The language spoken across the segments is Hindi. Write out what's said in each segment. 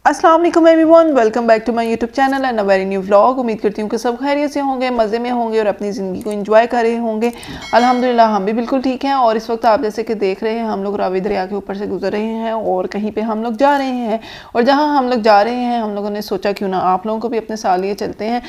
अस्सलाम वालेकुम everyone, welcome back to my YouTube channel and a very new vlog. उम्मीद करती हूँ कि सब खैरियत से होंगे, मज़े में होंगे और अपनी ज़िंदगी को एंजॉय कर रहे होंगे। अल्हम्दुलिल्लाह हम भी बिल्कुल ठीक हैं। और इस वक्त आप जैसे कि देख रहे हैं, हम लोग रावी दरिया के ऊपर से गुजर रहे हैं और कहीं पे हम लोग जा रहे हैं। और जहाँ हम लोग जा रहे हैं, हम लोगों ने सोचा क्यों ना आप लोगों को भी अपने साथ लिए चलते हैं।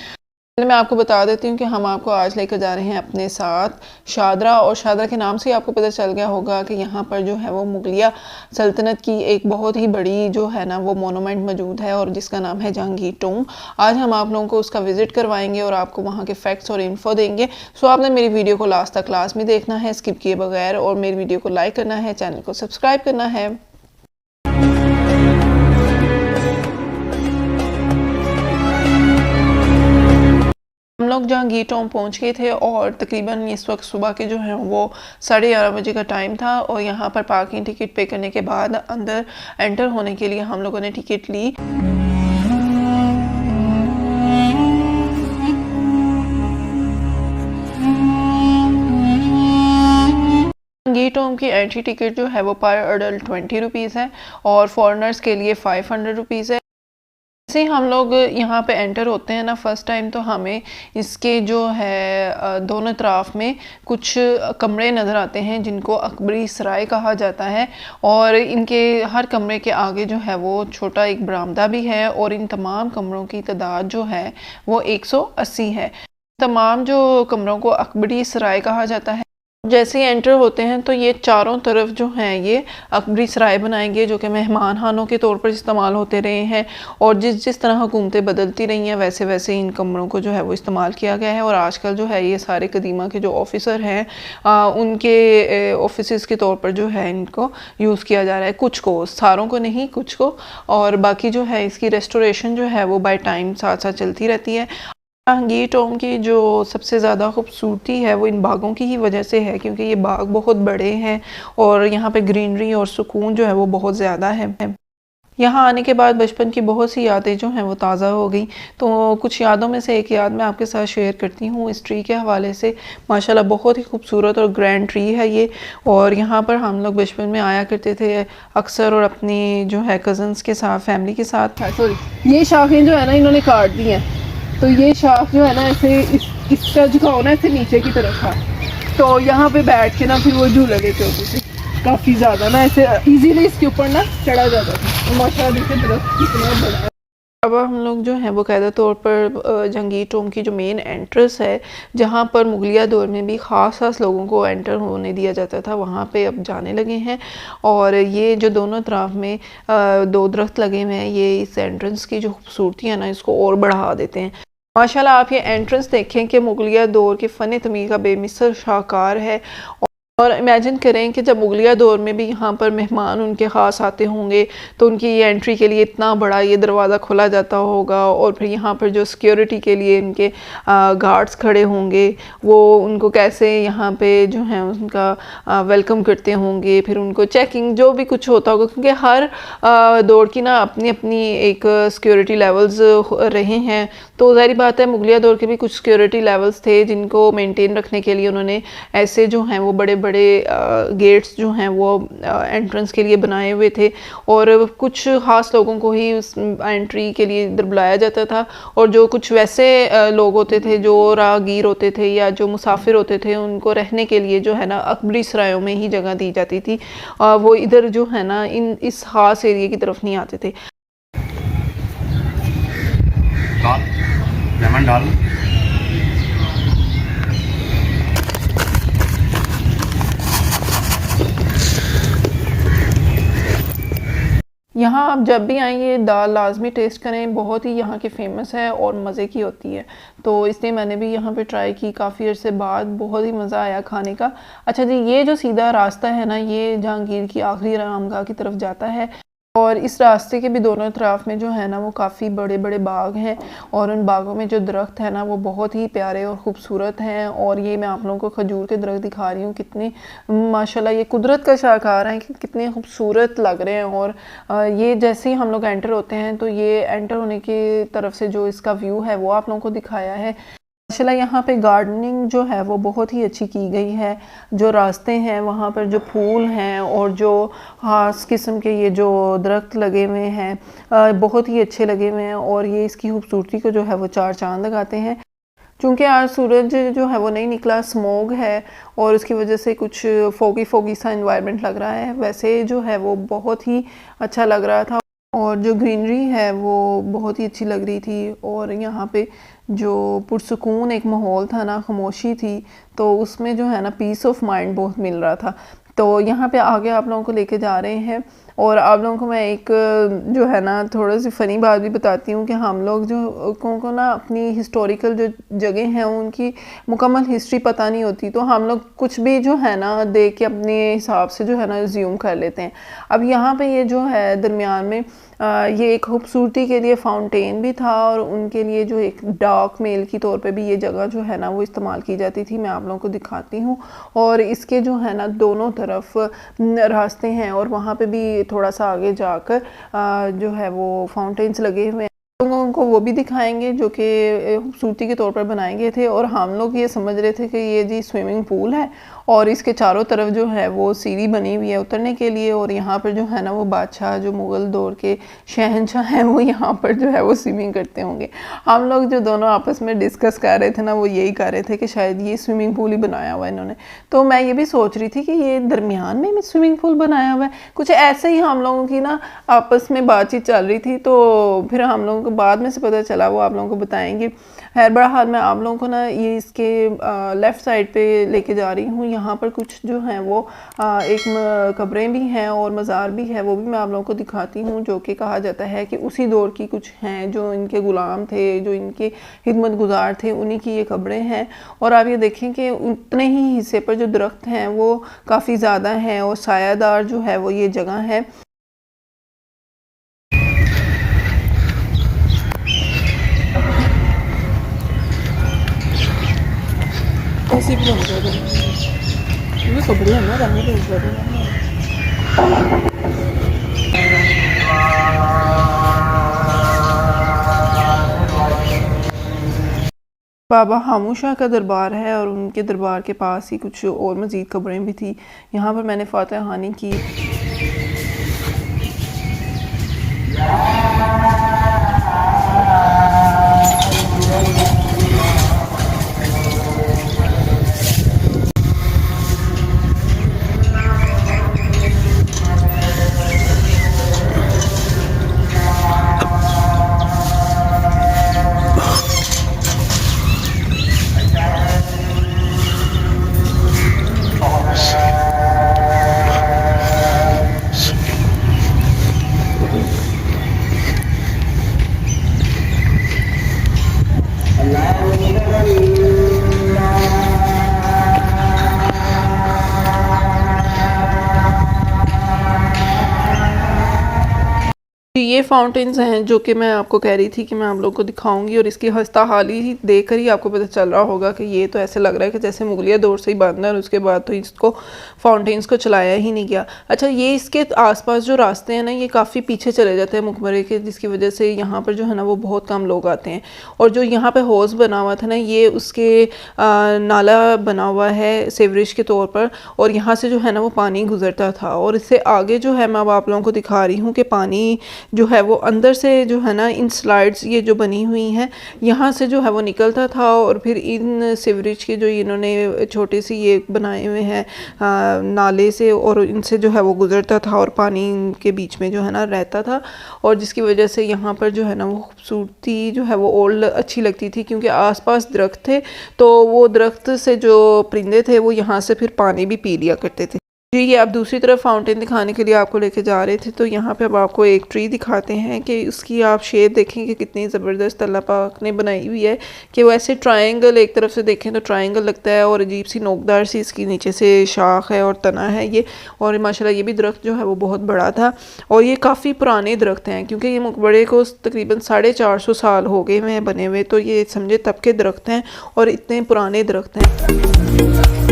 मैं आपको बता देती हूँ कि हम आपको आज लेकर जा रहे हैं अपने साथ शादरा। और शादरा के नाम से आपको पता चल गया होगा कि यहाँ पर जो है वो मुगलिया सल्तनत की एक बहुत ही बड़ी जो है ना वो मोनूमेंट मौजूद है और जिसका नाम है जहांगीर टूम। आज हम आप लोगों को उसका विजिट करवाएंगे और आपको वहाँ के फैक्ट्स और इन्फो देंगे। सो आपने मेरी वीडियो को लास्ट तक क्लास में देखना है, स्किप किए बगैर, और मेरी वीडियो को लाइक करना है, चैनल को सब्सक्राइब करना है। हम लोग जहांगीर टॉम पहुंच गए थे और तकरीबन इस वक्त सुबह के जो है वो 11:30 बजे का टाइम था। और यहाँ पर पार्किंग टिकट पे करने के बाद अंदर एंटर होने के लिए हम लोगों ने टिकट ली। जहांगीर टॉम की एंट्री टिकट जो है वो पर अडल्ट 20 रुपीज़ है और फॉरेनर्स के लिए 500 रुपीज़ है। जैसे हम लोग यहाँ पे एंटर होते हैं ना फर्स्ट टाइम, तो हमें इसके जो है दोनों तरफ में कुछ कमरे नज़र आते हैं जिनको अकबरी सराय कहा जाता है। और इनके हर कमरे के आगे जो है वो छोटा एक बरामदा भी है और इन तमाम कमरों की तादाद जो है वो 180 है। तमाम जो कमरों को अकबरी सराय कहा जाता है। जैसे ही एंटर होते हैं तो ये चारों तरफ जो हैं ये अकबरी सराय बनाएंगे जो कि मेहमान खानों के तौर पर इस्तेमाल होते रहे हैं। और जिस जिस तरह हुकूमतें बदलती रही हैं वैसे वैसे इन कमरों को जो है वो इस्तेमाल किया गया है। और आजकल जो है ये सारे कदीमा के जो ऑफिसर हैं उनके ऑफिस के तौर पर जो है इनको यूज़ किया जा रहा है। कुछ को, सारों को नहीं, कुछ को। और बाकी जो है इसकी रेस्टोरेशन जो है वो बाय टाइम साथ साथ चलती रहती है। जहांगीर टॉम की जो सबसे ज़्यादा खूबसूरती है वो इन बागों की ही वजह से है, क्योंकि ये बाग बहुत बड़े हैं और यहाँ पे ग्रीनरी और सुकून जो है वो बहुत ज़्यादा है। यहाँ आने के बाद बचपन की बहुत सी यादें जो हैं वो ताज़ा हो गई। तो कुछ यादों में से एक याद मैं आपके साथ शेयर करती हूँ इस ट्री के हवाले से। माशाल्लाह बहुत ही खूबसूरत और ग्रैंड ट्री है ये। और यहाँ पर हम लोग बचपन में आया करते थे अक्सर, और अपनी जो है कज़न्स के साथ, फैमिली के साथ। सॉरी, ये शाखें जो है ना इन्होंने काट दी हैं, तो ये शाख जो है ना ऐसे इसका झुकाव ना ऐसे नीचे की तरफ था। तो यहाँ पे बैठ के ना फिर वो झूले लेते होते थे काफ़ी ज़्यादा ना, ऐसे इजीली इसके ऊपर ना चढ़ा जाता था। माशाल्लाह की तरफ कितना बड़ा है। अब हम लोग जो है वो कायदा तौर पर जहांगीर टॉम की जो मेन एंट्रेंस है, जहाँ पर मुगलिया दौर में भी ख़ास लोगों को एंटर होने दिया जाता था, वहाँ पे अब जाने लगे हैं। और ये जो दोनों तरफ में दो दरख्त लगे हुए हैं, ये इस एंट्रेंस की जो खूबसूरती है ना इसको और बढ़ा देते हैं। माशाल्लाह आप ये एंट्रेंस देखें कि मुगलिया दौर के फ़न तमीर का बेमिसाल शाहकार है। और इमेजिन करें कि जब मुगलिया दौर में भी यहाँ पर मेहमान उनके ख़ास आते होंगे तो उनकी ये एंट्री के लिए इतना बड़ा ये दरवाज़ा खोला जाता होगा। और फिर यहाँ पर जो सिक्योरिटी के लिए इनके गार्ड्स खड़े होंगे, वो उनको कैसे यहाँ पे जो है उनका वेलकम करते होंगे। फिर उनको चेकिंग जो भी कुछ होता होगा, क्योंकि हर दौर की ना अपनी अपनी एक सिक्योरिटी लेवल्स रहे हैं। तो ज़ाहिर बात है मुगलिया दौर के भी कुछ सिक्योरिटी लेवल्स थे जिनको मेंटेन रखने के लिए उन्होंने ऐसे जो हैं वो बड़े बड़े गेट्स जो हैं वो एंट्रेंस के लिए बनाए हुए थे। और कुछ ख़ास लोगों को ही उस एंट्री के लिए इधर बुलाया जाता था। और जो कुछ वैसे लोग होते थे जो राहगीर होते थे या जो मुसाफिर होते थे, उनको रहने के लिए जो है ना अकबरी सरायों में ही जगह दी जाती थी। वो इधर जो है ना इस ख़ास एरिया की तरफ नहीं आते थे। लेमन डाल। यहाँ आप जब भी आएंगे दाल लाजमी टेस्ट करें, बहुत ही यहाँ की फ़ेमस है और मज़े की होती है। तो इसलिए मैंने भी यहाँ पे ट्राई की काफ़ी अर्से बाद, बहुत ही मज़ा आया खाने का। अच्छा जी, ये जो सीधा रास्ता है ना ये जहांगीर की आखिरी आरामगाह की तरफ जाता है। और इस रास्ते के भी दोनों तरफ में जो है ना वो काफ़ी बड़े बड़े बाग हैं। और उन बागों में जो दरख्त है ना वो बहुत ही प्यारे और ख़ूबसूरत हैं। और ये मैं आप लोगों को खजूर के दरख्त दिखा रही हूँ, कितने माशाल्लाह ये कुदरत का शाहकार हैं, कितने खूबसूरत लग रहे हैं। और ये जैसे ही हम लोग एंटर होते हैं तो ये एंटर होने की तरफ से जो इसका व्यू है वो आप लोगों को दिखाया है। माशाल्लाह यहाँ पे गार्डनिंग जो है वो बहुत ही अच्छी की गई है। जो रास्ते हैं वहाँ पर जो फूल हैं और जो खास किस्म के ये जो दरख्त लगे हुए हैं बहुत ही अच्छे लगे हुए हैं और ये इसकी खूबसूरती को जो है वो चार चांद लगाते हैं। क्योंकि आज सूरज जो है वो नहीं निकला, स्मोग है और उसकी वजह से कुछ फोगी फोगी सा इन्वायरमेंट लग रहा है। वैसे जो है वो बहुत ही अच्छा लग रहा था और जो ग्रीनरी है वो बहुत ही अच्छी लग रही थी और यहाँ पे जो पुरसुकून एक माहौल था ना, खामोशी थी, तो उसमें जो है ना पीस ऑफ माइंड बहुत मिल रहा था। तो यहाँ पे आगे आप लोगों को लेके जा रहे हैं और आप लोगों को मैं एक जो है ना थोड़ा सी फ़नी बात भी बताती हूँ कि हम लोग जो को ना अपनी हिस्टोरिकल जो जगह हैं उनकी मुकम्मल हिस्ट्री पता नहीं होती, तो हम लोग कुछ भी जो है ना देख के अपने हिसाब से जो है ना ज़्यूम कर लेते हैं। अब यहाँ पे ये जो है दरमियान में ये एक खूबसूरती के लिए फाउंटेन भी था और उनके लिए जो एक डार्क मेल की तौर पे भी ये जगह जो है ना वो इस्तेमाल की जाती थी। मैं आप लोगों को दिखाती हूँ और इसके जो है ना दोनों तरफ रास्ते हैं और वहाँ पे भी थोड़ा सा आगे जाकर जो है वो फाउंटेन्स लगे हुए हैं। लोगों को वो भी दिखाएंगे जो कि खूबसूरती के तौर पर बनाए गए थे और हम लोग ये समझ रहे थे कि ये जी स्विमिंग पूल है और इसके चारों तरफ जो है वो सीढ़ी बनी हुई है उतरने के लिए और यहाँ पर जो है ना वो बादशाह जो मुग़ल दौर के शहंशाह हैं वो यहाँ पर जो है वो स्विमिंग करते होंगे। हम लोग जो दोनों आपस में डिस्कस कर रहे थे ना वो यही कर रहे थे कि शायद ये स्विमिंग पूल ही बनाया हुआ है इन्होंने। तो मैं ये भी सोच रही थी कि ये दरमियान में स्विमिंग पूल बनाया हुआ है, कुछ ऐसे ही हम लोगों की ना आपस में बातचीत चल रही थी। तो फिर हम लोगों को बाद में से पता चला, वो आप लोगों को बताएंगे। खैर बहरहाल मैं आप लोगों को ना ये इसके लेफ़्ट साइड पे लेके जा रही हूँ। यहाँ पर कुछ जो हैं वो एक कब्रें भी हैं और मज़ार भी है, वो भी मैं आप लोगों को दिखाती हूँ, जो कि कहा जाता है कि उसी दौर की कुछ हैं जो इनके ग़ुलाम थे, जो इनके खिदमत गुजार थे, उन्हीं की ये कब्रें हैं। और आप ये देखें कि उतने ही हिस्से पर जो दरख्त हैं वो काफ़ी ज़्यादा हैं और सायादार जो है वो ये जगह है। ऐसे भी हो जाएगा ये कपड़े हैं ना रंग दे बाबा हामूशाह का दरबार है और उनके दरबार के पास ही कुछ और मज़ीद कब्रें भी थी। यहाँ पर मैंने फातिहा खानी की। ये फाउंटेन्स हैं जो कि मैं आपको कह रही थी कि मैं आप लोगों को दिखाऊंगी और इसकी खस्ता हाली ही देख कर ही आपको पता चल रहा होगा कि ये तो ऐसे लग रहा है कि जैसे मुगलिया दौर से ही बंद है और उसके बाद तो इसको फाउंटेन्स को चलाया ही नहीं गया। अच्छा, ये इसके आसपास जो रास्ते हैं ना ये काफ़ी पीछे चले जाते हैं मकबरे के, जिसकी वजह से यहाँ पर जो है ना वो बहुत कम लोग आते हैं। और जो यहाँ पर हौज़ बना हुआ था ना ये उसके नाला बना हुआ है सेवरेज के तौर पर और यहाँ से जो है ना वो पानी गुजरता था और इससे आगे जो है मैं अब आप लोगों को दिखा रही हूँ कि पानी जो है वो अंदर से जो है ना इन स्लाइड्स ये जो बनी हुई हैं यहाँ से जो है वो निकलता था और फिर इन सीवरेज के जो इन्होंने छोटे से ये बनाए हुए हैं नाले से और इनसे जो है वो गुजरता था और पानी के बीच में जो है ना रहता था और जिसकी वजह से यहाँ पर जो है ना वो खूबसूरती जो है वो और अच्छी लगती थी क्योंकि आसपास दरख्त थे, तो वो दरख्त से जो परिंदे थे वो यहाँ से फिर पानी भी पी लिया करते थे। जी, ये आप दूसरी तरफ फाउंटेन दिखाने के लिए आपको लेके जा रहे थे, तो यहाँ पे अब आपको एक ट्री दिखाते हैं कि उसकी आप शेप देखें कि कितनी ज़बरदस्त अल्लाह पाक ने बनाई हुई है कि वो ऐसे ट्रायंगल, एक तरफ से देखें तो ट्रायंगल लगता है और अजीब सी नोकदार सी इसकी नीचे से शाख है और तना है ये। और माशाल्लाह ये भी दरख्त जो है वो बहुत बड़ा था और ये काफ़ी पुराने दरख्त हैं क्योंकि ये मकबरे को तकरीबन 450 साल हो गए हैं बने हुए, तो ये समझे तब के दरख्त हैं और इतने पुराने दरख्त हैं।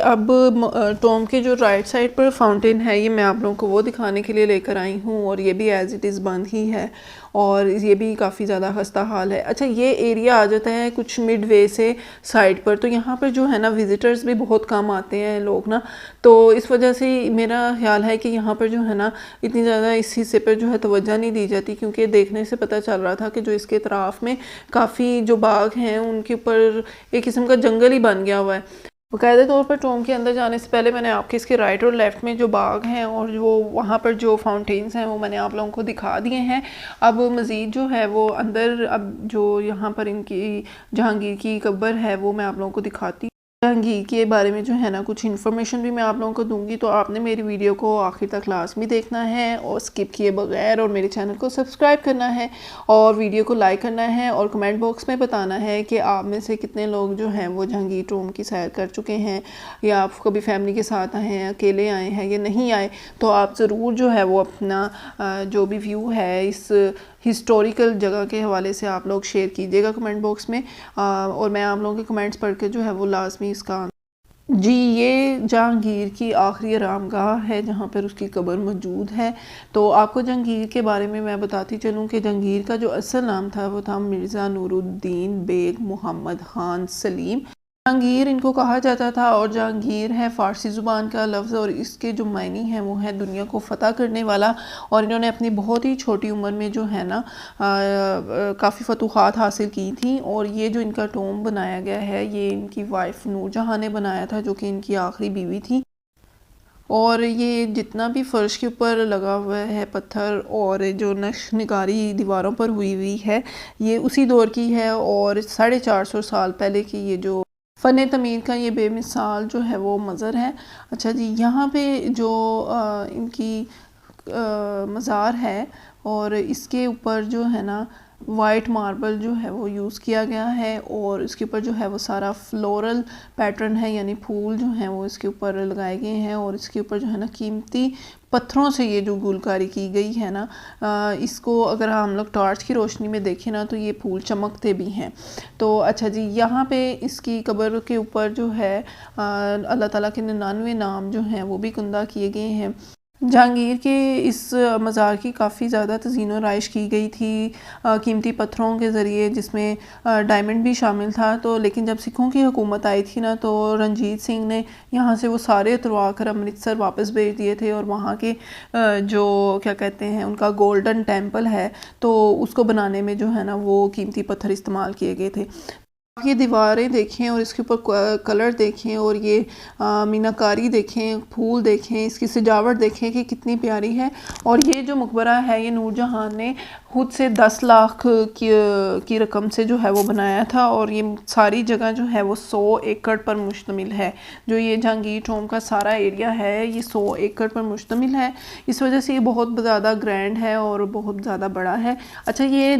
अब टॉम के जो राइट साइड पर फाउंटेन है ये मैं आप लोगों को वो दिखाने के लिए लेकर आई हूँ, और ये भी एज़ इट इज़ बंद ही है और ये भी काफ़ी ज़्यादा खस्ता हाल है। अच्छा, ये एरिया आ जाता है कुछ मिड वे से साइड पर, तो यहाँ पर जो है ना विज़िटर्स भी बहुत कम आते हैं लोग ना, तो इस वजह से मेरा ख्याल है कि यहाँ पर जो है ना इतनी ज़्यादा इस हिस्से पर जो है तवज्जो नहीं दी जाती, क्योंकि देखने से पता चल रहा था कि जो इसके अतराफ़ में काफ़ी जो बाग हैं उनके ऊपर एक किस्म का जंगल ही बन गया हुआ है। बाकायदा तौर पर टॉम के अंदर जाने से पहले मैंने आपके इसके राइट और लेफ़्ट में जो बाग हैं और जो वहाँ पर जो फाउंटेन्स हैं वो मैंने आप लोगों को दिखा दिए हैं। अब मज़ीद जो है वो अंदर, अब जो यहाँ पर इनकी जहांगीर की कब्र है वो मैं आप लोगों को दिखाती। जहांगीर के बारे में जो है ना कुछ इन्फॉर्मेशन भी मैं आप लोगों को दूंगी, तो आपने मेरी वीडियो को आखिर तक लाज़मी देखना है और स्किप किए बगैर, और मेरे चैनल को सब्सक्राइब करना है और वीडियो को लाइक करना है, और कमेंट बॉक्स में बताना है कि आप में से कितने लोग जो हैं वो जहांगीर टॉम की सैर कर चुके हैं, या आप कभी फैमिली के साथ आए हैं, अकेले आए हैं या नहीं आए। तो आप ज़रूर जो है वो अपना जो भी व्यू है इस हिस्टोरिकल जगह के हवाले से आप लोग शेयर कीजिएगा कमेंट बॉक्स में, और मैं आप लोगों के कमेंट्स पढ़ के जो है वो लाजमी इसका जी। ये जहांगीर की आखिरी आरामगाह है जहाँ पर उसकी कब्र मौजूद है। तो आपको जहांगीर के बारे में मैं बताती चलूँ कि जहांगीर का जो असल नाम था वो था मिर्ज़ा नूरुद्दीन बेग मोहम्मद खान सलीम। जहांगीर इनको कहा जाता था, और जहांगीर है फ़ारसी ज़ुबान का लफ्ज़, और इसके जो मायने हैं वो है दुनिया को फ़तह करने वाला। और इन्होंने अपनी बहुत ही छोटी उम्र में जो है ना काफ़ी फतूहात हासिल की थी। और ये जो इनका टॉम बनाया गया है ये इनकी वाइफ नूरजहां ने बनाया था, जो कि इनकी आखिरी बीवी थी। और ये जितना भी फ़र्श के ऊपर लगा हुआ है पत्थर और जो नक्श निगारी दीवारों पर हुई है ये उसी दौर की है, और 450 साल पहले की ये जो फ़न तमीर का ये बेमिसाल जो है वो मज़र है। अच्छा जी, यहाँ पे जो इनकी मज़ार है और इसके ऊपर जो है ना वाइट मार्बल जो है वो यूज़ किया गया है, और इसके ऊपर जो है वो सारा फ्लोरल पैटर्न है, यानी फूल जो हैं वो इसके ऊपर लगाए गए हैं, और इसके ऊपर जो है ना कीमती पत्थरों से ये जो गुलकारी की गई है ना, इसको अगर हम लोग टॉर्च की रोशनी में देखें ना तो ये फूल चमकते भी हैं। तो अच्छा जी, यहाँ पे इसकी कब्र के ऊपर जो है अल्लाह ताला के 99 नाम जो हैं वो भी कुंदा किए गए हैं। जहांगीर के इस मज़ार की काफ़ी ज़्यादा तज़ीन व आराइश की गई थी कीमती पत्थरों के ज़रिए, जिसमें डायमंड भी शामिल था। तो लेकिन जब सिखों की हुकूमत आई थी ना तो रंजीत सिंह ने यहाँ से वो सारे उतरवा कर अमृतसर वापस भेज दिए थे, और वहाँ के जो क्या कहते हैं उनका गोल्डन टेम्पल है तो उसको बनाने में जो है ना वो कीमती पत्थर इस्तेमाल किए गए थे। आप ये दीवारें देखें और इसके ऊपर कलर देखें, और ये मीनाकारी देखें, फूल देखें, इसकी सजावट देखें कि कितनी प्यारी है। और ये जो मकबरा है ये नूरजहां ने खुद से 10 लाख की रकम से जो है वो बनाया था, और ये सारी जगह जो है वो 100 एकड़ पर मुश्तमिल है। जो ये जहांगीर टॉम का सारा एरिया है ये 100 एकड़ पर मुश्तमिल है, इस वजह से ये बहुत ज़्यादा ग्रैंड है और बहुत ज़्यादा बड़ा है। अच्छा, ये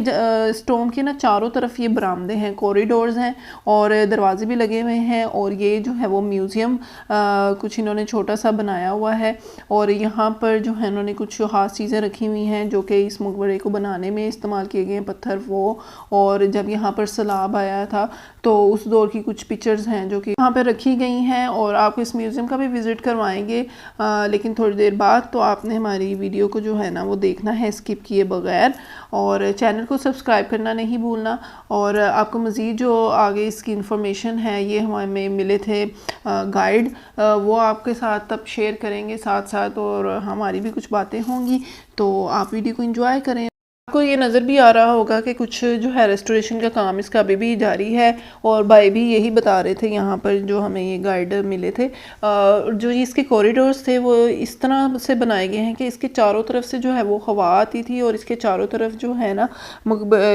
इस टॉम के ना चारों तरफ ये बरामदे हैं, कॉरिडोर्स हैं और दरवाजे भी लगे हुए हैं, और ये जो है वो म्यूज़ियम कुछ इन्होंने छोटा सा बनाया हुआ है, और यहाँ पर जो है इन्होंने कुछ ख़ास चीज़ें रखी हुई हैं जो कि इस मकबरे को बनाने में इस्तेमाल किए गए हैं पत्थर वो। और जब यहाँ पर सैलाब आया था तो उस दौर की कुछ पिक्चर्स हैं जो कि यहाँ पर रखी गई हैं, और आपको इस म्यूज़ियम का भी विज़िट करवाएंगे, लेकिन थोड़ी देर बाद। तो आपने हमारी वीडियो को जो है ना वो देखना है स्किप किए बगैर, और चैनल को सब्सक्राइब करना नहीं भूलना। और आपको मज़ीद जो आगे इसकी इन्फॉर्मेशन है ये हमें मिले थे गाइड, वो आपके साथ तब शेयर करेंगे साथ साथ, और हमारी भी कुछ बातें होंगी, तो आप वीडियो को एंजॉय करें। आपको ये नज़र भी आ रहा होगा कि कुछ जो है रेस्टोरेशन का काम इसका अभी भी जारी है, और भाई भी यही बता रहे थे यहाँ पर जो हमें ये गाइड मिले थे। जो इसके कॉरिडोर्स थे वो इस तरह से बनाए गए हैं कि इसके चारों तरफ से जो है वो हवा आती थी, और इसके चारों तरफ जो है ना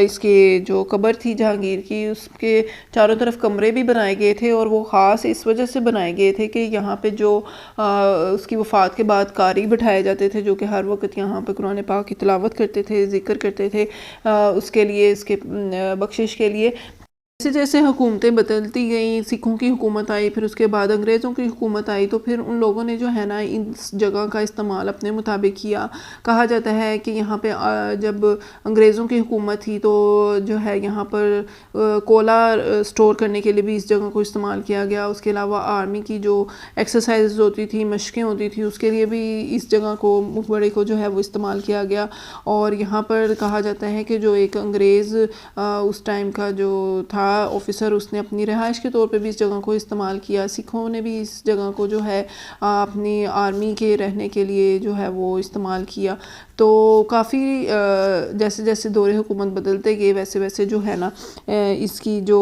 इसके जो कब्र थी जहांगीर की उसके चारों तरफ कमरे भी बनाए गए थे, और वो ख़ास इस वजह से बनाए गए थे कि यहाँ पर जो उसकी वफ़ात के बाद कारी बिठाए जाते थे जो कि हर वक्त यहाँ पर कुरान पाक की तिलावत करते थे, जिक्र करते थे उसके लिए, इसके बख्शिश के लिए। जैसे जैसे हुकूमतें बदलती गई, सिखों की हुकूमत आई, फिर उसके बाद अंग्रेज़ों की हुकूमत आई, तो फिर उन लोगों ने जो है ना इस जगह का इस्तेमाल अपने मुताबिक किया। कहा जाता है कि यहाँ पे जब अंग्रेज़ों की हुकूमत थी तो जो है यहाँ पर कोला स्टोर करने के लिए भी इस जगह को इस्तेमाल किया गया। उसके अलावा आर्मी की जो एक्सरसाइज होती थी, मशक़ें होती थी, उसके लिए भी इस जगह को, मकबरे को जो है वो इस्तेमाल किया गया। और यहाँ पर कहा जाता है कि जो एक अंग्रेज़ उस टाइम का जो था ऑफिसर, उसने अपनी रिहाइश के तौर पे भी इस जगह को इस्तेमाल किया। सिखों ने भी इस जगह को जो है अपनी आर्मी के रहने के लिए जो है वो इस्तेमाल किया। तो काफ़ी जैसे जैसे दौरे हुकूमत बदलते गए वैसे वैसे जो है ना इसकी जो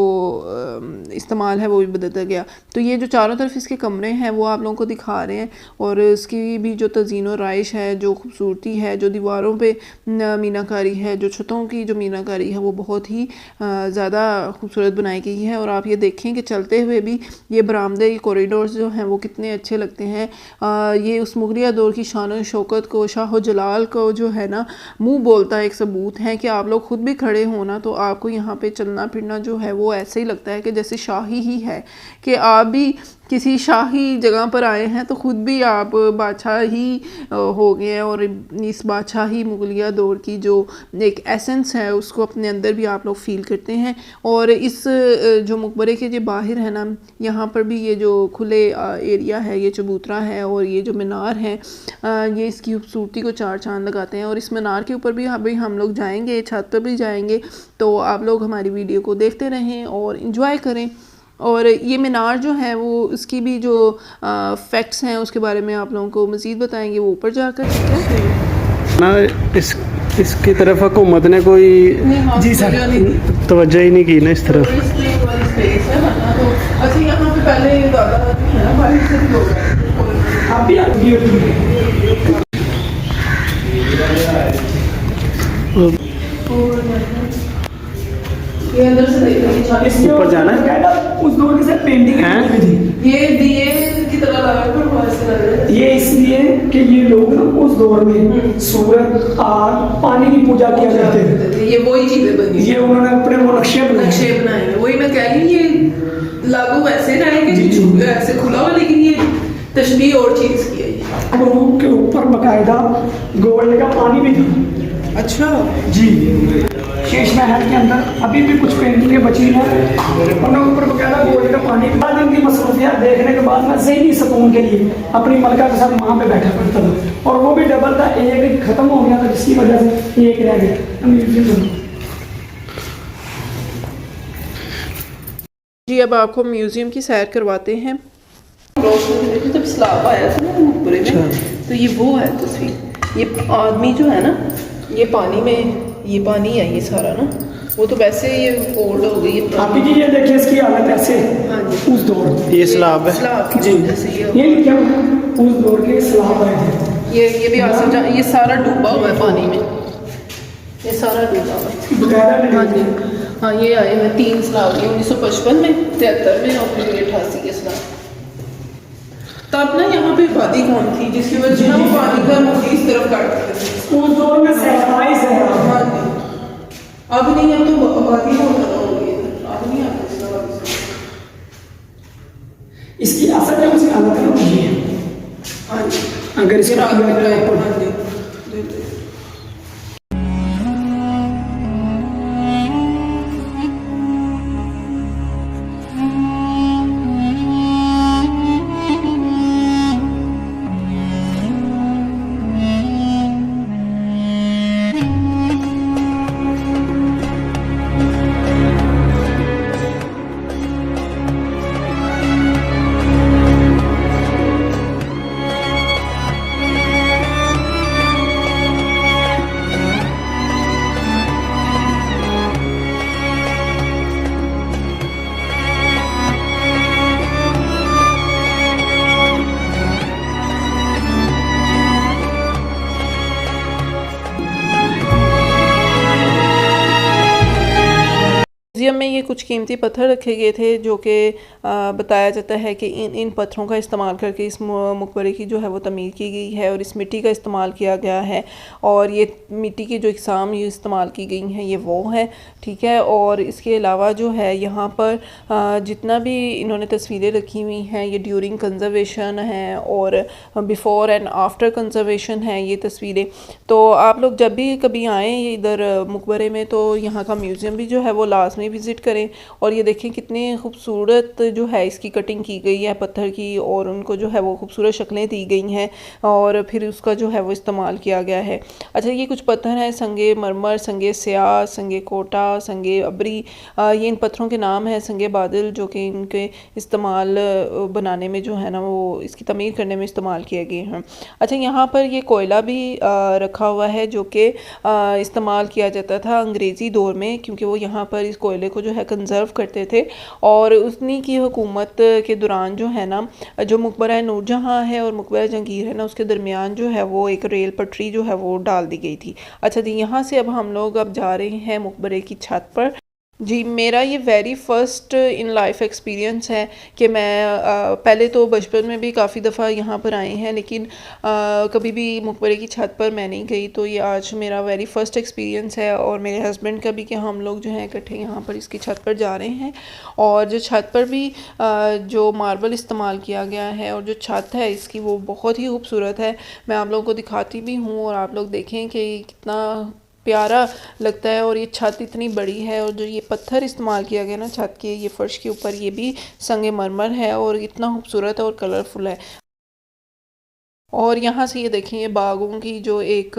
इस्तेमाल है वो भी बदलता गया। तो ये जो चारों तरफ इसके कमरे हैं वो आप लोगों को दिखा रहे हैं, और इसकी भी जो तज़ीन और राइश है, जो खूबसूरती है, जो दीवारों पे मीनाकारी है, जो छतों की जो मीनाकारी है वो बहुत ही ज़्यादा खूबसूरत बनाई गई है। और आप ये देखें कि चलते हुए भी ये बरामदे, कॉरिडोर्स जो हैं वो कितने अच्छे लगते हैं। ये उस मुगलिया दौर की शान और शौकत को, शाह जलाल को जो है ना मुंह बोलता एक सबूत है कि आप लोग खुद भी खड़े हो ना तो आपको यहाँ पे चलना फिरना जो है वो ऐसे ही लगता है कि जैसे शाही ही है, कि आप भी किसी शाही जगह पर आए हैं तो ख़ुद भी आप बादशाह ही हो गए हैं। और इस बादशाही मुगलिया दौर की जो एक एसेंस है उसको अपने अंदर भी आप लोग फ़ील करते हैं। और इस जो मकबरे के जो बाहर है ना, यहाँ पर भी ये जो खुले एरिया है, ये चबूतरा है और ये जो मीनार है, ये इसकी खूबसूरती को चार चांद लगाते हैं। और इस मीनार के ऊपर भी अभी हम लोग जाएंगे, छत पर भी जाएंगे, तो आप लोग हमारी वीडियो को देखते रहें और इन्जॉय करें। और ये मीनार जो है वो उसकी भी जो फैक्ट्स हैं उसके बारे में आप लोगों को मज़ीद बताएंगे वो ऊपर जाकर, ठीक है ना। इसकी तरफ हुकूमत ने कोई जी सर तवज्जो ही नहीं की ना इस तरफ। अच्छा, यहाँ पे पहले दादा है ना, बाहर से भी लोग आप भी ऊपर जाना है। उस दौर से पेंटिंग है, ये दिए की तरह लगा, ये इसलिए कि ये लोग ना उस दौर में सूरज, आग, पानी की पूजा किया करते थे। ये वही चीजें बनी, ये उन्होंने अपने वो नक्शे बनाए हैं। वही मैं कह रही हूँ, ये लागू वैसे रहेंगे ऐसे खुला हुआ, लेकिन ये तशबीह और चीज की है। रूम के ऊपर बकायदा गोल्ड का पानी भी था। अच्छा जी, शेष महल के अंदर अभी भी कुछ पेंटिंगें बची हैं, उन्होंने ऊपर बकायदा गोल्ड का पानी। बाद इनकी मसरूफियात देखने के बाद मैं ज़हनी सुकून के लिए अपनी मलका के साथ वहाँ पे बैठा करता था, और वो भी डबल था, एक ख़त्म हो गया था जिसकी वजह से एक रह गया। जी, अब आपको म्यूज़ियम की सैर करवाते हैं। जब सलाब आया था ना मकबरे में, तो ये वो है तस्वीर। ये आदमी जो है ना, ये पानी में, ये पानी है ये सारा ना, वो तो वैसे ये ओल्ड हो गई है। आप जी ये देखिए इसकी हालत ऐसे, हाँ जी, उस दौर ये सलाब है, सलाब की जी, ये क्या उस दौर के सलाब आए थे। ये भी आसर, ये सारा डूबा हुआ है पानी में, ये सारा डूबा हुआ है। हाँ जी, हाँ, ये आए हैं 3 सलाब, ये 1955 में, 73 में और फिर 88 के सलाब। तब ना यहाँ पे आबादी कौन थी जिसकी वजह से वो पानी का मुख इस तरफ काट थे। उस दौर में सहराई सहरा। हाँ जी, अब नहीं, अब तो आबादी बहुत ज़्यादा हो गई है, अब नहीं आता। इसकी असल में उसकी हालत है नहीं है। हाँ जी, अगर इसके हाँ जी। म्यूज़ियम में ये कुछ कीमती पत्थर रखे गए थे जो कि बताया जाता है कि इन पत्थरों का इस्तेमाल करके इस मकबरे की जो है वो तमीर की गई है और इस मिट्टी का इस्तेमाल किया गया है। और ये मिट्टी की जो इकसाम ये इस्तेमाल की गई हैं ये वो है, ठीक है। और इसके अलावा जो है यहाँ पर जितना भी इन्होंने तस्वीरें रखी हुई हैं ये ड्यूरिंग कंजर्वेशन है और बिफ़ोर एंड आफ्टर कंजर्वेशन है ये तस्वीरें। तो आप लोग जब भी कभी आएँ इधर मकबरे में तो यहाँ का म्यूज़ियम भी जो है वो लाजमी विज़िट करें। और ये देखें कितनी खूबसूरत जो है इसकी कटिंग की गई है पत्थर की और उनको जो है वो खूबसूरत शक्लें दी गई हैं और फिर उसका जो है वो इस्तेमाल किया गया है। अच्छा, ये कुछ पत्थर हैं संगे मरमर, संगे स्याह, संगे कोटा, संगे अबरी, ये इन पत्थरों के नाम हैं। संगे बादल जो कि इनके इस्तेमाल बनाने में जो है ना वो इसकी तमीर करने में इस्तेमाल किए गए हैं। अच्छा, यहाँ पर ये कोयला भी रखा हुआ है जो कि इस्तेमाल किया जाता था अंग्रेज़ी दौर में, क्योंकि वो यहाँ पर इस कोयले को जो है कंज़र्व करते थे। और उन्हीं की हुकूमत के दौरान जो है ना जो मकबरा नूरजहाँ है और मकबरा जहांगीर है ना उसके दरमियान जो है वो एक रेल पटरी जो है वो डाल दी गई थी। अच्छा जी, यहाँ से अब हम लोग अब जा रहे हैं मकबरे की छत पर। जी, मेरा ये very first in life experience है कि मैं पहले तो बचपन में भी काफ़ी दफ़ा यहाँ पर आए हैं लेकिन कभी भी मकबरे की छत पर मैं नहीं गई। तो ये आज मेरा वेरी फ़र्स्ट एक्सपीरियंस है और मेरे हस्बैंड का भी कि हम लोग जो हैं इकट्ठे यहाँ पर इसकी छत पर जा रहे हैं। और जो छत पर भी जो मार्बल इस्तेमाल किया गया है और जो छत है इसकी वो बहुत ही खूबसूरत है। मैं आप लोगों को दिखाती भी हूँ और आप लोग देखें कि कितना प्यारा लगता है। और ये छत इतनी बड़ी है और जो ये पत्थर इस्तेमाल किया गया ना छत के ये फर्श के ऊपर ये भी संगे मरमर है और इतना खूबसूरत है और कलरफुल है। और यहाँ से ये देखें ये बागों की जो एक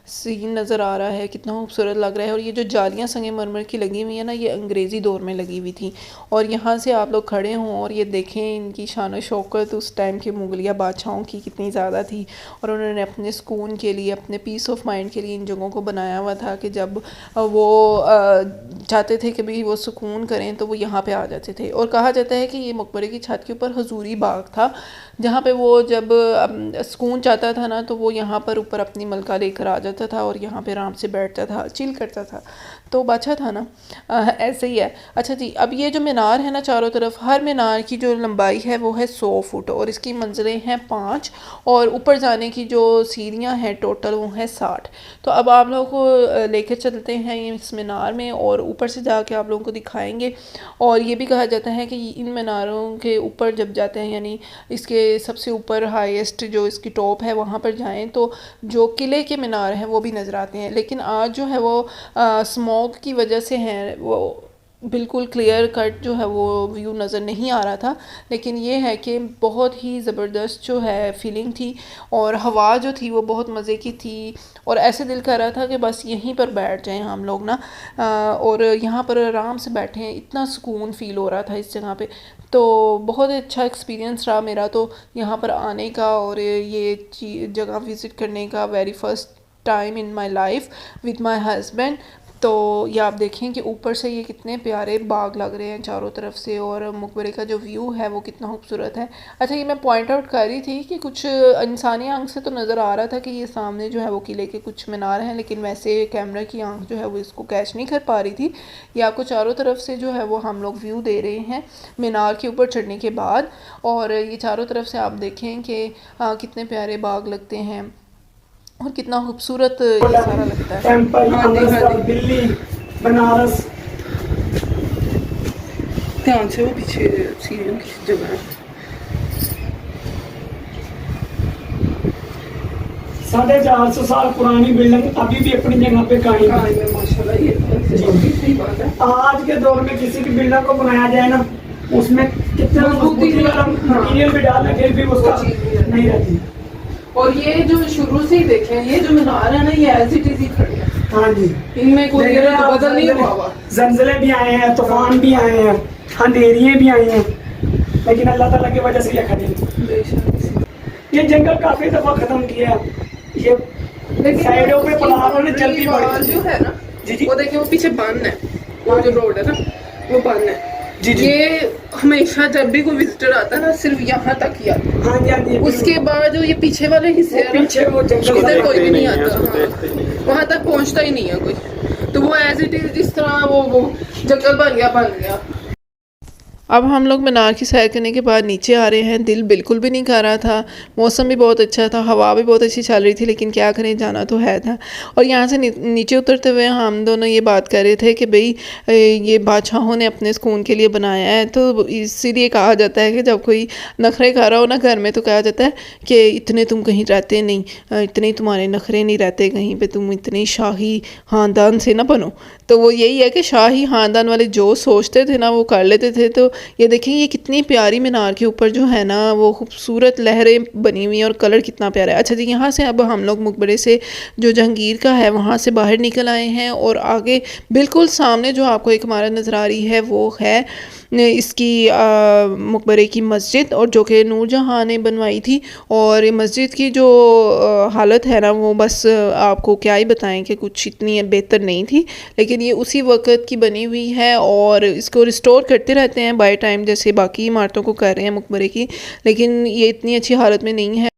सीन नज़र आ रहा है, कितना खूबसूरत लग रहा है। और ये जो जालियाँ संगमरमर की लगी हुई है ना ये अंग्रेज़ी दौर में लगी हुई थी। और यहाँ से आप लोग खड़े हों और ये देखें इनकी शान शौकत उस टाइम के मुगलिया बादशाहों की कितनी ज़्यादा थी। और उन्होंने अपने सुकून के लिए, अपने पीस ऑफ माइंड के लिए इन जगहों को बनाया हुआ था कि जब वो चाहते थे कि भाई वो सुकून करें तो वो यहाँ पे आ जाते थे। और कहा जाता है कि ये मकबरे की छत के ऊपर हजूरी बाग था जहाँ पे वो जब सुकून चाहता था ना तो वो यहाँ पर ऊपर अपनी मलका लेकर आ जाता था और यहाँ पे आराम से बैठता था, चिल करता था। तो अच्छा था ना, ऐसे ही है। अच्छा जी, अब ये जो मीनार है ना चारों तरफ, हर मीनार की जो लंबाई है वो है 100 फुट और इसकी मंजिलें हैं 5 और ऊपर जाने की जो सीढ़ियाँ हैं टोटल वो हैं 60। तो अब आप लोगों को लेकर चलते हैं इस मीनार में और ऊपर से जाके आप लोगों को दिखाएंगे। और ये भी कहा जाता है कि इन मीनारों के ऊपर जब जाते हैं यानी इसके सबसे ऊपर हाईएस्ट जो इसकी टॉप है वहाँ पर जाएं तो जो किले के मीनार हैं वो भी नज़र आते हैं। लेकिन आज जो है वो स्मॉग की वजह से है वो बिल्कुल क्लियर कट जो है वो व्यू नज़र नहीं आ रहा था। लेकिन ये है कि बहुत ही ज़बरदस्त जो है फीलिंग थी और हवा जो थी वो बहुत मज़े की थी और ऐसे दिल कर रहा था कि बस यहीं पर बैठ जाएं हम लोग ना और यहाँ पर आराम से बैठें। इतना सुकून फ़ील हो रहा था इस जगह पे। तो बहुत अच्छा एक्सपीरियंस रहा मेरा तो यहाँ पर आने का और ये जगह विज़िट करने का very first time in my life with my husband. तो ये आप देखें कि ऊपर से ये कितने प्यारे बाग लग रहे हैं चारों तरफ से और मकबरे का जो व्यू है वो कितना खूबसूरत है। अच्छा, ये मैं पॉइंट आउट कर रही थी कि कुछ इंसानी आंख से तो नज़र आ रहा था कि ये सामने जो है वो किले के कुछ मीनार हैं, लेकिन वैसे कैमरा की आंख जो है वो इसको कैच नहीं कर पा रही थी। ये आपको चारों तरफ से जो है वो हम लोग व्यू दे रहे हैं मीनार के ऊपर चढ़ने के बाद। और ये चारों तरफ से आप देखें कि कितने प्यारे बाग लगते हैं और कितना खूबसूरत ये सारा लगता है। दिल्ली, बनारस, ध्यान से वो पीछे सीढ़ियों की जगह है। 450 साल पुरानी बिल्डिंग अभी भी अपनी जगह पे कायम है माशाल्लाह। ये सही बात है। आज के दौर में किसी की बिल्डिंग को बनाया जाए ना उसमें कितना मटीरियल भी डालना फिर भी उसका नहीं रहती। और ये जो शुरू से ही देखें ये जो मीनार है ना ये एज इट इज ही खड़ी है। हाँ जी, इनमें कोई बदल नहीं हुआ। जलजले भी आए हैं, तूफान भी आए हैं, अंधेरिये भी आए हैं, लेकिन अल्लाह ताला की वजह से ये खड़ी है। ये जंगल काफी दफा खत्म किया ये साइडों पे पहाड़ों ने जल्दी जो है ना जी वो देखिए वो पीछे बंद है, वो जो रोड है ना वो बंद है जी। ये हमेशा जब भी कोई विजिटर आता है ना सिर्फ यहाँ तक ही आता है। हाँ जी, हाँ जी। उसके बाद जो ये पीछे वाले हिस्से है पीछे वो जंगल इधर कोई भी नहीं आता। हाँ, वहाँ तक पहुँचता ही नहीं है कोई। तो वो एज इट इज़ जिस तरह वो जंगल बन गया। अब हम लोग मीनार की सैर करने के बाद नीचे आ रहे हैं। दिल बिल्कुल भी नहीं कर रहा था, मौसम भी बहुत अच्छा था, हवा भी बहुत अच्छी चल रही थी, लेकिन क्या करें, जाना तो है था। और यहाँ से नीचे उतरते हुए हम दोनों ये बात कर रहे थे कि भाई ये बादशाहों ने अपने सुकून के लिए बनाया है। तो इसीलिए कहा जाता है कि जब कोई नखरे खा रहा हो ना घर में, तो कहा जाता है कि इतने तुम कहीं रहते नहीं, इतने तुम्हारे नखरे नहीं रहते कहीं पे, तुम इतनी शाही ख़ानदान से ना बनो। तो वो यही है कि शाही ख़ानदान वाले जो सोचते थे ना वो कर लेते थे। तो ये देखें, ये कितनी प्यारी मीनार के ऊपर जो है ना वो खूबसूरत लहरें बनी हुई हैं और कलर कितना प्यारा है। अच्छा जी, यहाँ से अब हम लोग मकबरे से जो जहांगीर का है वहाँ से बाहर निकल आए हैं और आगे बिल्कुल सामने जो आपको एक इमारत नज़र आ रही है वो है इसकी मकबरे की मस्जिद, और जो कि नूरजहाँ ने बनवाई थी। और मस्जिद की जो हालत है ना वो बस आपको क्या ही बताएं कि कुछ इतनी बेहतर नहीं थी, लेकिन ये उसी वक्त की बनी हुई है और इसको रिस्टोर करते रहते हैं बाय टाइम, जैसे बाकी इमारतों को कर रहे हैं मकबरे की, लेकिन ये इतनी अच्छी हालत में नहीं है।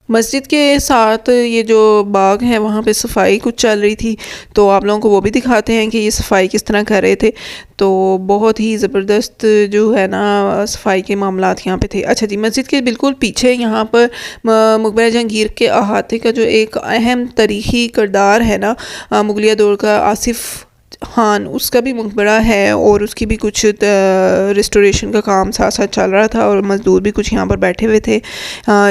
मस्जिद के साथ ये जो बाग है वहाँ पे सफाई कुछ चल रही थी, तो आप लोगों को वो भी दिखाते हैं कि ये सफाई किस तरह कर रहे थे। तो बहुत ही ज़बरदस्त जो है ना सफाई के मामलात यहाँ पे थे। अच्छा जी, मस्जिद के बिल्कुल पीछे यहाँ पर मकबरा जहांगीर के अहाते का जो एक अहम तारीख़ी किरदार है ना मुगलिया दौर का, आसिफ खान, उसका भी मकबरा है और उसकी भी कुछ रिस्टोरेशन का काम साथ साथ चल रहा था और मज़दूर भी कुछ यहाँ पर बैठे हुए थे।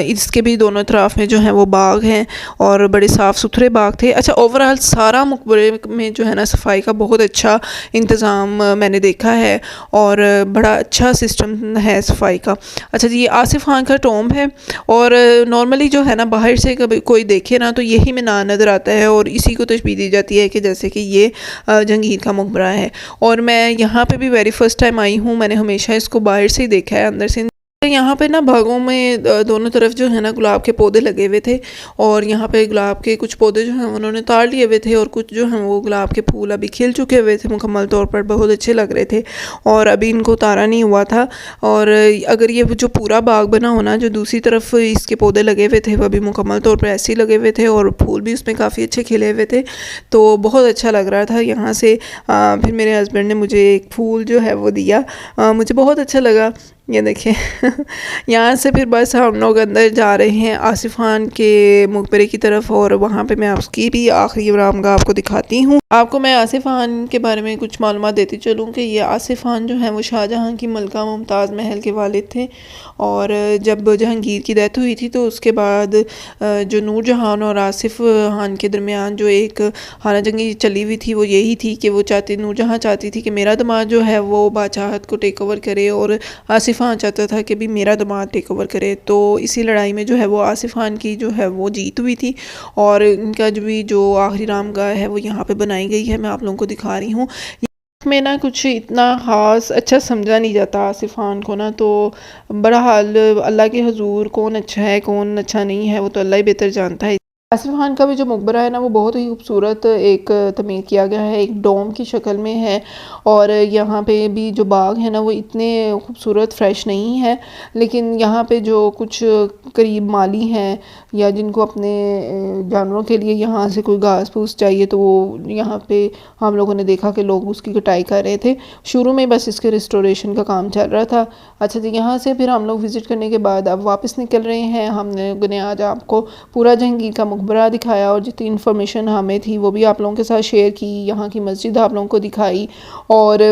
इसके भी दोनों तरफ में जो है वो बाग हैं और बड़े साफ़ सुथरे बाग थे। अच्छा, ओवरऑल सारा मकबरे में जो है ना सफाई का बहुत अच्छा इंतज़ाम मैंने देखा है और बड़ा अच्छा सिस्टम है सफाई का। अच्छा जी, ये आसिफ खान का टॉम्ब है और नॉर्मली जो है ना बाहर से कभी कोई देखे ना तो यही मीनार नज़र आता है और इसी को तशबीह दी जाती है कि जैसे कि ये जहांगीर का मकबरा है। और मैं यहाँ पे भी वेरी फर्स्ट टाइम आई हूँ, मैंने हमेशा इसको बाहर से ही देखा है, अंदर से। यहाँ पे ना बागों में दोनों तरफ जो है ना गुलाब के पौधे लगे हुए थे और यहाँ पे गुलाब के कुछ पौधे जो हैं उन्होंने तार लिए हुए थे और कुछ जो हैं वो गुलाब के फूल अभी खिल चुके हुए थे मुकम्मल तौर पर, बहुत अच्छे लग रहे थे और अभी इनको उतारा नहीं हुआ था। और अगर ये जो पूरा बाग बना होना, जो दूसरी तरफ इसके पौधे लगे हुए थे वो अभी मुकम्मल तौर पर ऐसे ही लगे हुए थे और फूल भी उसमें काफ़ी अच्छे खिले हुए थे, तो बहुत अच्छा लग रहा था। यहाँ से फिर मेरे हस्बैंड ने मुझे एक फूल जो है वो दिया, मुझे बहुत अच्छा लगा। ये देखें यहाँ से फिर बस हम लोग अंदर जा रहे हैं आसिफ खान के मकबरे की तरफ और वहाँ पे मैं उसकी भी आखिरी आरामगाह आपको दिखाती हूँ। आपको मैं आसिफ खान के बारे में कुछ मालूमात देती चलूँ कि ये आसिफ खान जो है वो शाहजहाँ की मलका मुमताज़ महल के वालिद थे और जब जहांगीर की डेथ हुई थी तो उसके बाद जो नूरजहाँ और आसिफ खान के दरमियान जो एक खानाजंगी चली हुई थी वो यही थी कि वो नूरजहाँ चाहती थी कि मेरा दामाद जो है वो बादशाहत को टेक ओवर करे और आसिफ खान चाहता था कि भी मेरा दामाद टेक ओवर करे। तो इसी लड़ाई में जो है वो आसिफ खान की जो है वो जीत हुई थी और इनका जो आखिरी रामगाह है वो यहाँ पे बनाई गई है, मैं आप लोगों को दिखा रही हूँ। में ना कुछ इतना ख़ास अच्छा समझा नहीं जाता आसिफ खान को ना, तो बहरहाल अल्लाह के हुजूर कौन अच्छा है कौन अच्छा नहीं है वो तो अल्लाह ही बेहतर जानता है। आसिफ खान का भी जो मकबरा है ना वो बहुत ही खूबसूरत एक तमीर किया गया है, एक डोम की शक्ल में है और यहाँ पे भी जो बाग है ना वो इतने खूबसूरत फ्रेश नहीं है, लेकिन यहाँ पे जो कुछ करीब माली हैं या जिनको अपने जानवरों के लिए यहाँ से कोई घास फूस चाहिए तो वो यहाँ पे हम लोगों ने देखा कि लोग उसकी कटाई कर रहे थे। शुरू में बस इसके रिस्टोरेशन का काम चल रहा था। अच्छा जी, यहाँ से फिर हम लोग विज़िट करने के बाद अब वापस निकल रहे हैं। हमने आज आपको पूरा जहांगीर का मकबरा दिखाया और जितनी इन्फॉर्मेशन हमें थी वो भी आप लोगों के साथ शेयर की, यहाँ की मस्जिद आप लोगों को दिखाई और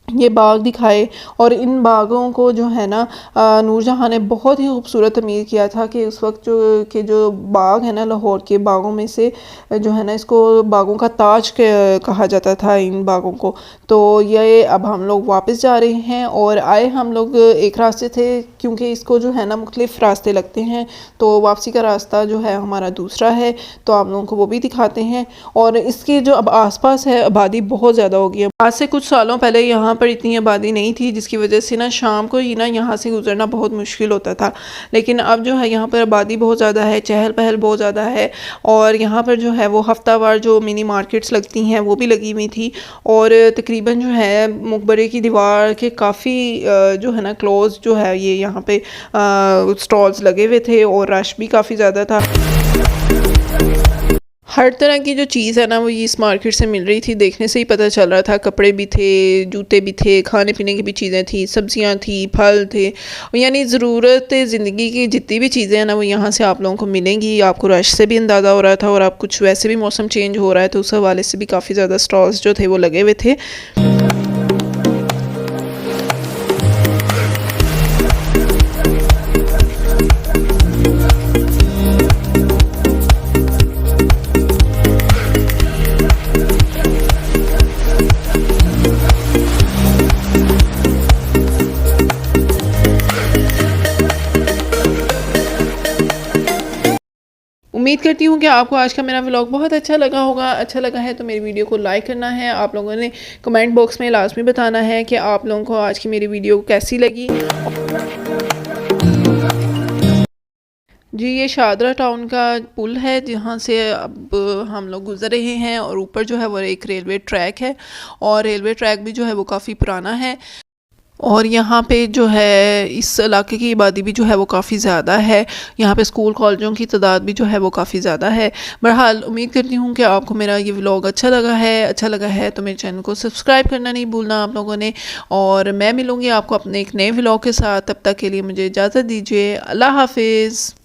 ये बाग दिखाए। और इन बागों को जो है ना नूरजहाँ ने बहुत ही खूबसूरत तमीर किया था कि उस वक्त जो बाग है ना लाहौर के बागों में से जो है ना इसको बागों का ताज कहा जाता था इन बागों को। तो ये अब हम लोग वापस जा रहे हैं और आए हम लोग एक रास्ते थे, क्योंकि इसको जो है ना मुख्तलिफ रास्ते लगते हैं, तो वापसी का रास्ता जो है हमारा दूसरा है, तो आप लोगों को वो भी दिखाते हैं। और इसके जो अब आसपास है आबादी बहुत ज़्यादा हो गई है। आज से कुछ सालों पहले यहाँ पर इतनी आबादी नहीं थी, जिसकी वजह से ना शाम को ही ना यहाँ से गुजरना बहुत मुश्किल होता था, लेकिन अब जो है यहाँ पर आबादी बहुत ज़्यादा है, चहल पहल बहुत ज़्यादा है और यहाँ पर जो है वो हफ्तावार जो मिनी मार्केट्स लगती हैं वो भी लगी हुई थी और तकरीबन जो है मकबरे की दीवार के काफ़ी जो है ना क्लोज जो है ये यहाँ पे स्टॉल्स लगे हुए थे और रश भी काफ़ी ज़्यादा था। हर तरह की जो चीज़ है ना वो ये इस मार्केट से मिल रही थी। देखने से ही पता चल रहा था, कपड़े भी थे, जूते भी थे, खाने पीने की भी चीज़ें थी, सब्जियां थी, फल थे, यानी ज़रूरत ज़िंदगी की जितनी भी चीज़ें हैं ना वो यहाँ से आप लोगों को मिलेंगी। आपको रश से भी अंदाज़ा हो रहा था, और आप कुछ वैसे भी मौसम चेंज हो रहा है तो उस हवाले से भी काफ़ी ज़्यादा स्टॉल्स जो थे वो लगे हुए थे। उम्मीद करती हूँ कि आपको आज का मेरा व्लॉग बहुत अच्छा लगा होगा। अच्छा लगा है तो मेरी वीडियो को लाइक करना है। आप लोगों ने कमेंट बॉक्स में लाजमी बताना है कि आप लोगों को आज की मेरी वीडियो कैसी लगी। जी, ये शादरा टाउन का पुल है जहाँ से अब हम लोग गुज़र रहे हैं, और ऊपर जो है वो एक रेलवे ट्रैक है, और रेलवे ट्रैक भी जो है वो काफ़ी पुराना है। और यहाँ पे जो है इस इलाके की आबादी भी जो है वो काफ़ी ज़्यादा है। यहाँ पे स्कूल कॉलेजों की तादाद भी जो है वो काफ़ी ज़्यादा है। बहरहाल उम्मीद करती हूँ कि आपको मेरा ये व्लॉग अच्छा लगा है। अच्छा लगा है तो मेरे चैनल को सब्सक्राइब करना नहीं भूलना आप लोगों ने। और मैं मिलूँगी आपको अपने एक नए व्लॉग के साथ। तब तक के लिए मुझे इजाज़त दीजिए। अल्लाह हाफिज़।